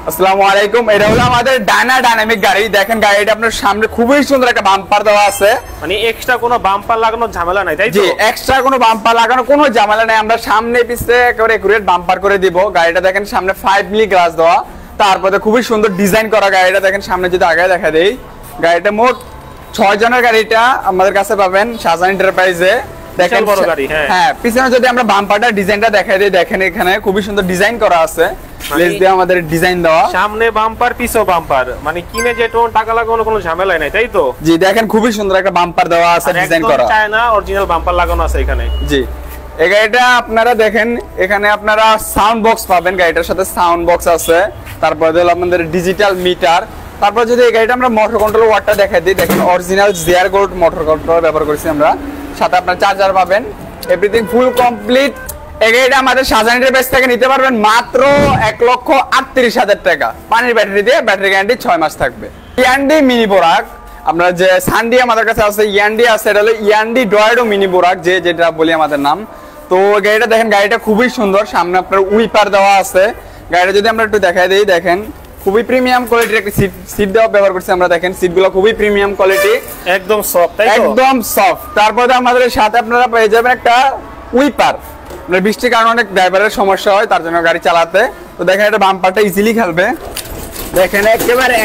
আসসালামু আলাইকুম। এটা হলো আমাদের ডাইনামিক গাড়ি। দেখেন গাড়িটা আপনার সামনে খুবই সুন্দর একটা বাম্পার দেওয়া আছে, মানে এক্সট্রা কোনো বাম্পার লাগানোর ঝামেলা নাই, তাই তো? জি, এক্সট্রা কোনো বাম্পার লাগানো কোনো ঝামেলা নাই। আমরা সামনে পিছে একেবারে একুরেট বাম্পার করে দিব। গাড়িটা দেখেন সামনে 5 মিলি গ্লাস দেওয়া, তারপরে খুবই সুন্দর ডিজাইন করা গাড়িটা। দেখেন সামনে যদি আগে দেখা দেই, গাড়িটা মোট 6 জনের গাড়িটা আমাদের কাছে পাবেন শাহজাহান এন্টারপ্রাইজে। দেখেন বড় গাড়ি। হ্যাঁ, পিছনে যদি আমরা বাম্পারটা ডিজাইনটা দেখাই দেই, দেখেন এখানে খুবই সুন্দর ডিজাইন করা আছে, লেস দিয়ে আমাদের ডিজাইন দেওয়া, সামনে বাম্পার পিছও বাম্পার, মানে কিনে যে টাকা লাগানো কোনো ঝামেলা নাই, তাই তো? জি, দেখেন খুবই সুন্দর একটা বাম্পার দেওয়া আছে, ডিজাইন করা, চায়না অরিজিনাল বাম্পার লাগানো আছে এখানে। জি, এই গাড়িটা আপনারা দেখেন এখানে আপনারা সাউন্ড বক্স পাবেন, গাড়িটার সাথে সাউন্ড বক্স আছে, তারপর হলো আপনাদের ডিজিটাল মিটার। তারপর যদি এই গাড়িটা আমরা মোটর কন্ট্রোল ওয়াটটা দেখাই দিই, দেখেন original GR gold motor control ব্যবহার করেছি আমরা, সাথে আপনার চার্জার পাবেন, এভরিথিং ফুল কমপ্লিট। এই গাড়িটা আমাদের শাহজাহান এন্টারপ্রাইজ থেকে নিতে পারবেন মাত্র 1,38,000 টাকা। পানির ব্যাটারি দিয়ে, ব্যাটারি গ্যারান্টি 6 মাস থাকবে। ইয়ান্ডি মিনি বোরাক, আমরা যে সানডি আমাদের কাছে আছে, ইয়ান্ডি আছে, এটা হলো ইয়ান্ডি ডয়েডো মিনি বোরাক, যেটা বলি আমাদের নাম। তো গাড়িটা দেখেন, গাড়িটা খুবই সুন্দর, সামনে আপনার উইপার দেওয়া আছে। গাড়িটা যদি আমরা একটু দেখাই দিই, দেখেন খুবই প্রিমিয়াম কোয়ালিটির একটা সিট দেওয়া ব্যবহার করছি আমরা। দেখেন সিটগুলো খুবই প্রিমিয়াম কোয়ালিটি, একদম সফট, তাই তো? একদম সফট। তারপরে আমাদের সাথে আপনারা পেয়ে যাবেন একটা উইপার। মানে বৃষ্টির কারণে অনেক ড্রাইভারের সমস্যা হয়, তার জন্য গাড়ি চালাতে। তো দেখেন এটা বাম্পারটা ইজিলি খেলবে, দেখেন একেবারে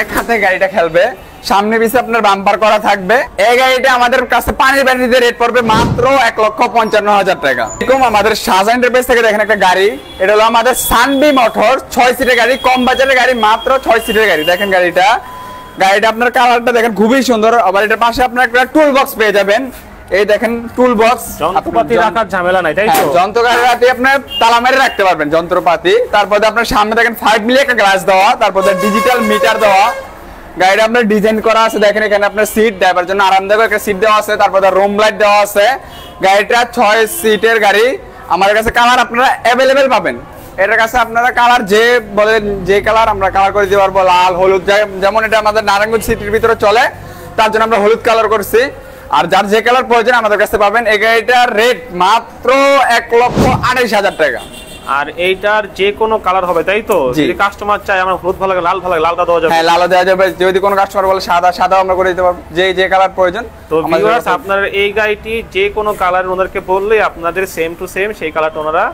এক হাতে গাড়িটা খেলবে, সামনে পিছে আপনার বাম্পার করা থাকবে। এই গাড়িটা আমাদের কাছে পানির ব্যাটারিতে রেট পড়বে মাত্র 1,55,000 টাকা। এরকম আমাদের শাহজাহান এন্টারপ্রাইজ থেকে দেখেন একটা গাড়ি, এটা হলো আমাদের সানবি মোটর 6 সিটের গাড়ি, কম বাজারের গাড়ি, মাত্র 6 সিটের গাড়ি। দেখেন গাড়িটা আপনার কালারটা দেখেন খুবই সুন্দর। আবার এটার পাশে আপনার একটা টুল বক্স পেয়ে যাবেন, এই দেখেন টুল বক্স, যন্ত্রপাতি রাখার ঝামেলা নাই, তাই তো? যন্ত্রপাতি আপনার তালা মেরে রাখতে পারবেন যন্ত্রপাতি। তারপরে আপনার সামনে দেখেন 5 মিলি একটা গ্লাস দেওয়া, তারপরে ডিজিটাল মিটার দেওয়া। গাড়িটা আপনার ডিজাইন করা আছে, দেখেন এখানে আপনার সিট, ড্রাইভার জন্য আরামদায়ক একটা সিট দেওয়া আছে, তারপরে রুম লাইট দেওয়া আছে। গাড়িটা 6 সিটের গাড়ি, আমাদের কাছে কালার আপনারা অ্যাভেলেবেল পাবেন। এটার কাছে আপনারা কালার যে বলেন, যে কালার আমরা কালার করে দিতে পারবো, লাল, হলুদ, যেমন এটা আমাদের নারায়ণগঞ্জ সিটির ভিতরে চলে, তার জন্য আমরা হলুদ কালার করছি। আর যার যে কালার প্রয়োজন আমাদের কাছে পাবেন। এই গাড়িটার রেট মাত্র 1,28,000 টাকা। আর এইটার যে কোনো কালার হবে, তাই তো? যদি কাস্টমার চায় আমার হলুদ ভালো লাগে, লাল ভালো লাগে, লালটা দেওয়া যাবে। হ্যাঁ, লালও দেওয়া যাবে। যদি কোনো কাস্টমার বলে সাদা আমরা করে দিতে পারবো, যে কালার প্রয়োজন। তো ভিউয়ার্স, আপনার এই গাড়িটি যে কোনো কালার ওনাদেরকে বললে আপনাদের সেম টু সেম সেই কালারটা ওনারা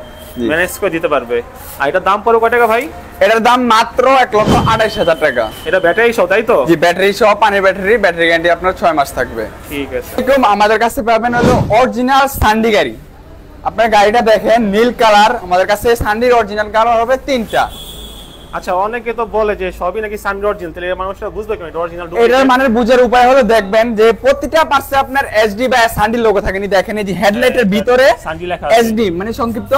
ম্যানেজ করে দিতে পারবে। আর এটার দাম পড়বে কত টাকা ভাই? এটার দাম মাত্র 1,28,000 টাকা। এটা ব্যাটারি সহ, তাই তো? জি, ব্যাটারি সহ, পানির ব্যাটারি গ্যারান্টি আপনার 6 মাস থাকবে। ঠিক আছে। এরকম আমাদের কাছে পাবেন হলো অরিজিনাল সানডি গাড়ি। আপনার গাড়িটা দেখেন নীল কালার, আমাদের কাছে সানডির অরিজিনাল কালার হবে 3টা। আচ্ছা, অনেকে তো বলে যে সবই নাকি সানডি অরিজিনাল, তাহলে মানুষরা বুঝবে কেন এটা অরিজিনাল? এটার মানে বুঝার উপায় হলো দেখবেন যে প্রতিটা পাশে আপনার এসডি বা সানডি লোগো থাকে। দেখেন এই যে হেডলাইটের ভিতরে সানডি লেখা, এসডি মানে সংক্ষিপ্ত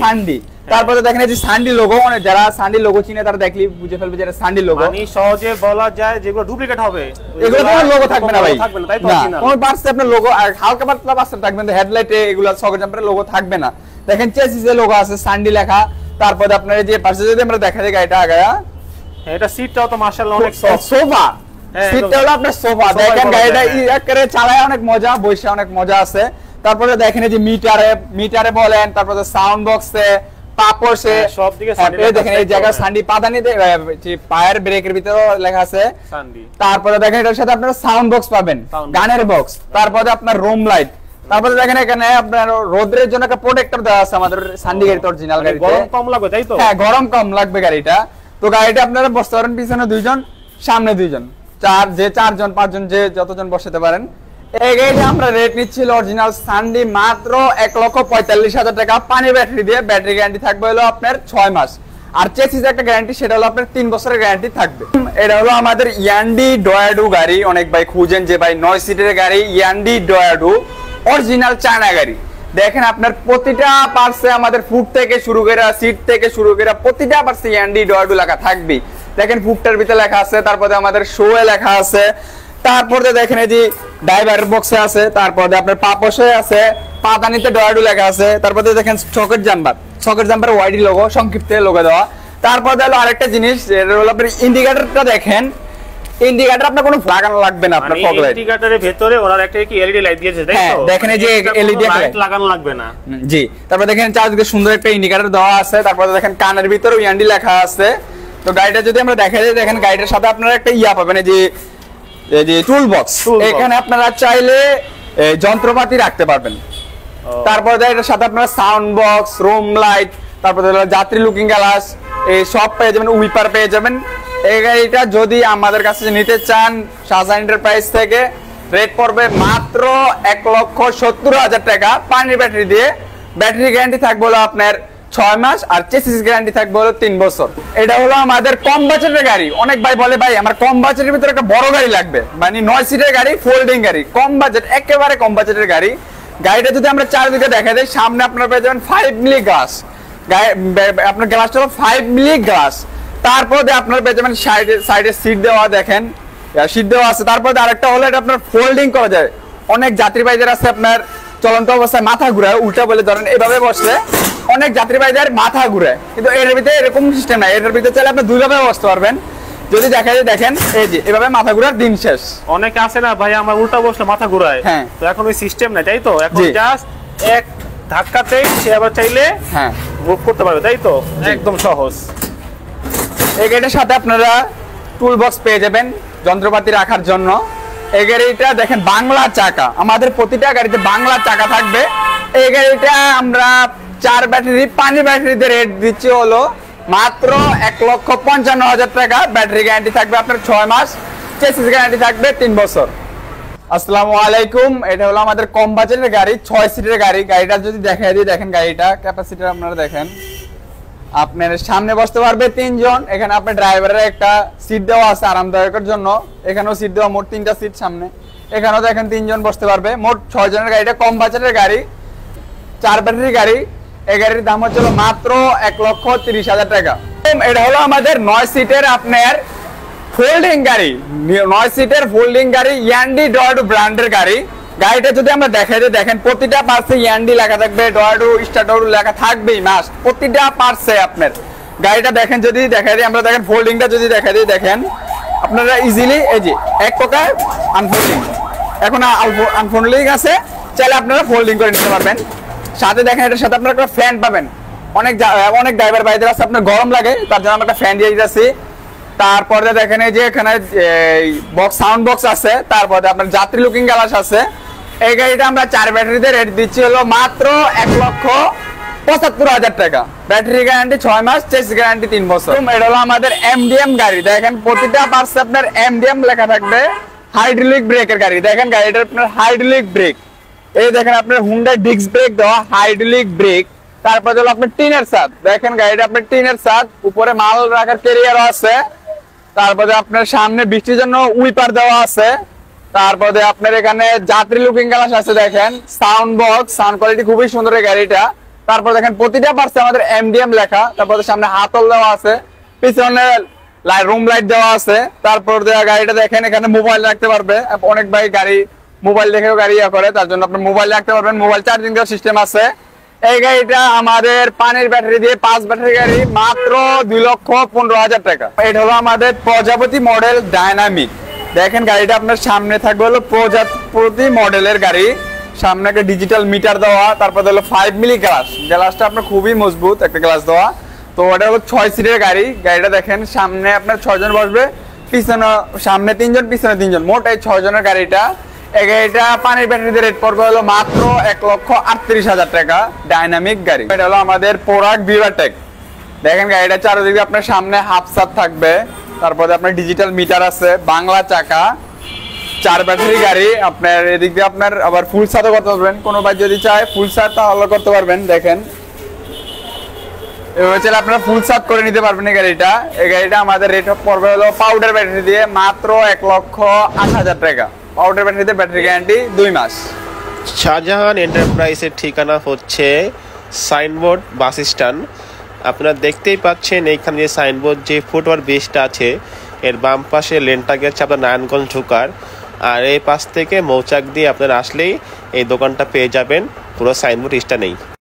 সানডি। তারপরে দেখেন এই যে সানডি লোগো, মানে যারা সানডি লোগো চিনে তারা দেখলি বুঝে ফেলবে যে এটা সানডি লোগো। মানে সহজে বলা যায় যেগুলো ডুপ্লিকেট হবে, এগুলো কোনো লোগো থাকবে না ভাই, থাকবে না, তাই তো? কোন পাশে আপনার লোগো আর হালকা পাতলা পাশে থাকবে, কিন্তু হেডলাইটে এগুলো সকেট জাম্পারে লোগো থাকবে না। দেখেন চেসিসে লোগো আছে, সানডি লেখা। তারপরে আপনার এই যে পাশে যদি আমরা দেখা যায় গাড়িটা আগায়া, এটা সিটটাও তো মাশাআল্লাহ অনেক সোফা, সিটটা হলো আপনার সোফা। দেখেন গাড়িটা একেবারে চালায় অনেক মজা, বসে অনেক মজা আছে। তারপরে দেখেন এই যে মিটারে বলেন, তারপরে সাউন্ড বক্সে, পাপোশে, সব দিকে সানডি দেখেন। এই জায়গা সানডি পাদানিতে পায়ের ব্রেকের ভিতরে লেখা আছে সানডি। তারপরে দেখেন এটার সাথে আপনারা সাউন্ড বক্স পাবেন, গানের বক্স, তারপরে আপনার রুম লাইট। তারপরে দেখেন এখানে আপনার রোদের জন্য একটা প্রোটেক্টর দেওয়া আছে আমাদের সানডি গাড়িতে, অরিজিনাল গাড়িতে। গরম কম লাগবে, তাই তো? হ্যাঁ, গরম কম লাগবে গাড়িটা। তো গাড়িটা আপনারা বসতে পারেন পিছনে 2 জন, সামনে 2 জন, 4 জন 5 জন যে যতজন বসাতে পারেন। এই গাড়িটা আমরা রেট নিচ্ছিল অরিজিনাল সানডি মাত্র 1,45,000 টাকা। পানি ব্যাটারি দিয়ে, ব্যাটারি গ্যারান্টি থাকবে হলো আপনার 6 মাস। আর চেসিস একটা গ্যারান্টি, সেটা হলো আপনার 3 বছরের গ্যারান্টি থাকবে। এটা হলো আমাদের ইয়ান্ডি ডয়াডু গাড়ি। অনেক ভাই খুঁজেন যে ভাই 9 সিটের গাড়ি, ইয়ান্ডি ডয়াডু অরিজিনাল চায়না গাড়ি। দেখেন আপনার প্রতিটা পার্সে আমাদের ফুট থেকে শুরু করে, সিট থেকে শুরু করে প্রতিটা পার্সে ইয়ান্ডি ডয়াডু লেখা থাকবে। দেখেন ফুটটার ভিতরে লেখা আছে, তারপরে আমাদের শোয়ে লেখা আছে, তারপরে দেখেন এই যে ড্রাইভার বক্সে আছে, তারপরে আপনার পাপোশে আছে, পাদানিতে ডয়াডু লেখা আছে, তারপরে দেখেন সকেট জাম্পার ওয়াইডি লোগো, সংক্ষিপ্ত লোগো দেওয়া। তারপরে হলো আরেকটা জিনিস, এটা হলো আপনার ইন্ডিকেটরটা দেখেন, ইন্ডিকেটর আপনার কোনো লাগানো লাগবে না, আপনার ফগ লাইট ইন্ডিকেটরের ভিতরে ওরা একটা কি এলইডি লাইট দিয়েছে, তাই তো? দেখেন এই যে এলইডি লাইট লাগানো লাগবে না। জি, তারপর দেখেন চারদিকে সুন্দর একটা ইন্ডিকেটর দেওয়া আছে। তারপর দেখেন কানের ভিতরে ইয়ান্ডি লেখা আছে। তো গাড়িটা যদি আমরা দেখাই দিই, দেখেন গাড়িটার সাথে আপনারা একটা ইয়া পাবেন, এই যে টুল বক্স। এখানে আপনারা চাইলে যন্ত্রপাতি রাখতে পারবেন। তারপরে এটার সাথে আপনারা সাউন্ড বক্স, রুম লাইট, তারপরে যাত্রী লুকিং গ্লাস, এই সব পেয়ে যাবেন, উইপার পেয়ে যাবেন। এই গাড়িটা যদি আমাদের কাছে নিতে চান শাহজাহান এন্টারপ্রাইজ থেকে, রেট পড়বে মাত্র 1,70,000 টাকা। পানির ব্যাটারি দিয়ে, ব্যাটারি গ্যারান্টি থাকবে হলো আপনার 6 মাস, আর চেসিস গ্যারান্টি থাকবে হলো 3 বছর। এটা হলো আমাদের কম বাজেটের গাড়ি। অনেক ভাই বলে ভাই আমার কম বাজেটের ভিতরে একটা বড় গাড়ি লাগবে, মানে 9 সিটের গাড়ি, ফোল্ডিং গাড়ি, কম বাজেট, একেবারে কম বাজেটের গাড়ি। গাড়িটা যদি আমরা চারদিকে দেখা দেই, সামনে আপনারা পেয়ে যাবেন 5 মিলি গ্লাস, আপনার গ্লাসটা হলো 5 মিলি গ্লাস। তারপরে আপনারা পেয়ে যাবেন সাইডে সিট দেওয়া, দেখেন সিট দেওয়া আছে। তারপরে আরেকটা হলো এটা আপনার ফোল্ডিং করা যায়। অনেক যাত্রীবাহীদের আছে আপনার চলন্ত অবস্থায় মাথা ঘুরায়, উল্টা বলে ধরেন এভাবে বসলে অনেক যাত্রীবাহীদের মাথা ঘুরায়, কিন্তু এর ভিতরে এরকম সিস্টেম নাই। এটার ভিতরে চাইলে আপনি দুইভাবে বসতে পারবেন। যদি দেখা যায়, দেখেন এই যে এভাবে মাথা ঘুরার দিন শেষ। অনেকে আছে না ভাই আমার উল্টা বসলে মাথা ঘুরায়, হ্যাঁ, তো এখন ওই সিস্টেম নাই, তাই তো? এখন জাস্ট এক ধাক্কাতেই সে আবার চাইলে হ্যাঁ মুভ করতে পারবে, তাই তো? একদম সহজ। এই গাড়িটার সাথে আপনারা টুল বক্স পেয়ে যাবেন যন্ত্রপাতি রাখার জন্য। এই গাড়িটা দেখেন বাংলা চাকা, আমাদের প্রতিটা গাড়িতে বাংলা চাকা থাকবে। এই গাড়িটা আমরা 4 ব্যাটারি, পানি ব্যাটারিতে রেট দিচ্ছি হলো মাত্র 1,55,000 টাকা। ব্যাটারি গ্যারান্টি থাকবে আপনার 6 মাস, চেসিস গ্যারান্টি থাকবে 3 বছর। আসসালামু আলাইকুম। এটা হলো আমাদের কম বাজেটের গাড়ি, 6 সিটের গাড়ি। গাড়িটা যদি দেখাই দিই, দেখেন গাড়িটা ক্যাপাসিটি আপনারা দেখেন, আপনার সামনে বসতে পারবে 3 জন। এখানে আপনার ড্রাইভারের একটা সিট দেওয়া আছে আরামদায়কের জন্য, এখানেও সিট দেওয়া, মোট 3টা সিট সামনে। এখানেও দেখেন 3 জন বসতে পারবে, মোট 6 জনের গাড়িটা কম বাজেটের গাড়ি, 4 ব্যাটারির গাড়ি। এই গাড়ির দাম হচ্ছে মাত্র 1,30,000 টাকা। এটা হলো আমাদের 9 সিটের আপনার ফোল্ডিং গাড়ি, 9 সিটের ফোল্ডিং গাড়ি, ইয়ান্ডি ডয়াডু ব্র্যান্ডের গাড়ি। গাড়িটা যদি আমরা দেখাই দিই, দেখেন প্রতিটা পার্টসে ইয়ান্ডি লেখা থাকবে, ডয়াডু, স্টারডু লেখা থাকবেই মাস্ট, প্রতিটা পার্টসে আপনার। গাড়িটা দেখেন, যদি দেখাই দিই আমরা, দেখেন ফোল্ডিংটা যদি দেখাই দিই, দেখেন আপনারা ইজিলি এই যে এক প্রকার আনফোল্ডিং, এখন আনফোল্ডিং আছে, চাইলে আপনারা ফোল্ডিং করে নিতে পারবেন। সাথে দেখেন এটার সাথে আপনারা একটা ফ্যান পাবেন। অনেক ড্রাইভার ভাইদের আছে আপনার গরম লাগে, তার জন্য আমরা একটা ফ্যান দিয়ে দিতেছি। তারপরে দেখেন এই যে এখানে বক্স, সাউন্ড বক্স আছে। তারপরে আপনার যাত্রী লুকিং গ্লাস আছে। এই গাড়িটা আমরা 4 ব্যাটারিতে রেট দিচ্ছি হলো মাত্র 1,75,000 টাকা। ব্যাটারি গ্যারান্টি 6 মাস, চেসিস গ্যারান্টি 3 বছর। এটা হলো আমাদের এমডিএম গাড়ি। দেখেন প্রতিটা পার্টসে আপনার এমডিএম লেখা থাকবে, হাইড্রোলিক ব্রেকের গাড়ি। দেখেন গাড়িটার আপনার হাইড্রোলিক ব্রেক, এই দেখেন আপনার হুন্ডা ডিস্ক ব্রেক দেওয়া, হাইড্রোলিক ব্রেক। তারপর হলো আপনার টিনের ছাদ, দেখেন গাড়িটা আপনার টিনের ছাদ, উপরে মাল রাখার ক্যারিয়ারও আছে। তারপরে আপনার সামনে বৃষ্টির জন্য উইপার দেওয়া আছে। তারপরে আপনার এখানে যাত্রী লুকিং গ্লাস আছে, দেখেন সাউন্ড বক্স, সাউন্ড কোয়ালিটি খুবই সুন্দর এই গাড়িটা। তারপর দেখেন প্রতিটা পার্টসে আমাদের এমডিএম লেখা। তারপরে সামনে হাতল দেওয়া আছে, পিছনে রুম লাইট দেওয়া আছে। তারপর গাড়িটা দেখেন এখানে মোবাইল রাখতে পারবে, অনেক ভাই গাড়ি মোবাইল দেখেও গাড়ি করে, তার জন্য আপনি মোবাইল রাখতে পারবেন, মোবাইল চার্জিং দেওয়ার সিস্টেম আছে। এই গাড়িটা আমাদের পানির ব্যাটারি দিয়ে 5 ব্যাটারি গাড়ি, মাত্র 2,15,000 টাকা। এটা হলো আমাদের প্রজাপতি মডেল ডাইনামিক। দেখেন গাড়িটা আপনার সামনে থাকবে হলো প্রজাপতি মডেলের গাড়ি, সামনে একটা ডিজিটাল মিটার দেওয়া। তারপর হলো 5 মিলি গ্লাস, গ্লাসটা আপনার খুবই মজবুত একটা গ্লাস দেওয়া। তো ওটা হলো 6 সিটের গাড়ি। গাড়িটা দেখেন সামনে আপনার 6 জন বসবে, পিছনে সামনে 3 জন, পিছনে 3 জন, মোট এই 6 জনের গাড়িটা। এই গাড়িটা পানির ব্যাটারিতে রেট পড়বে হলো মাত্র 1,38,000 টাকা, ডাইনামিক গাড়ি। এটা হলো আমাদের পোরাক ভিভাটেক। দেখেন গাড়িটা চারদিকে আপনার সামনে হাফ ছাদ থাকবে, তারপরে আপনার ডিজিটাল মিটার আছে, বাংলা চাকা, 4 ব্যাটারি গাড়ি। আপনার এদিক দিয়ে আপনার আবার ফুল ছাদও করতে পারবেন, কোনো ভাই যদি চায় ফুল ছাদ তাহলে করতে পারবেন। দেখেন এভাবে চাইলে আপনারা ফুল ছাদ করে নিতে পারবেন এই গাড়িটা। এই গাড়িটা আমাদের রেট পড়বে হলো পাউডার ব্যাটারি দিয়ে মাত্র 1,08,000 টাকা। পাউডার ব্যাটারিতে ব্যাটারি গ্যারান্টি 2 মাস। শাহজাহান এন্টারপ্রাইজের ঠিকানা হচ্ছে সাইনবোর্ড বাস স্ট্যান্ড। আপনারা দেখতেই পাচ্ছেন এইখানে যে সাইনবোর্ড, যে ফুটওভার ব্রিজটা আছে এর বাম পাশে লেনটা গেছে আপনার নারায়ণগঞ্জ ঢোকার, আর এই পাশ থেকে মৌচাক দিয়ে আপনারা আসলেই এই দোকানটা পেয়ে যাবেন, পুরো সাইনবোর্ড স্ট্যান্ড নেই।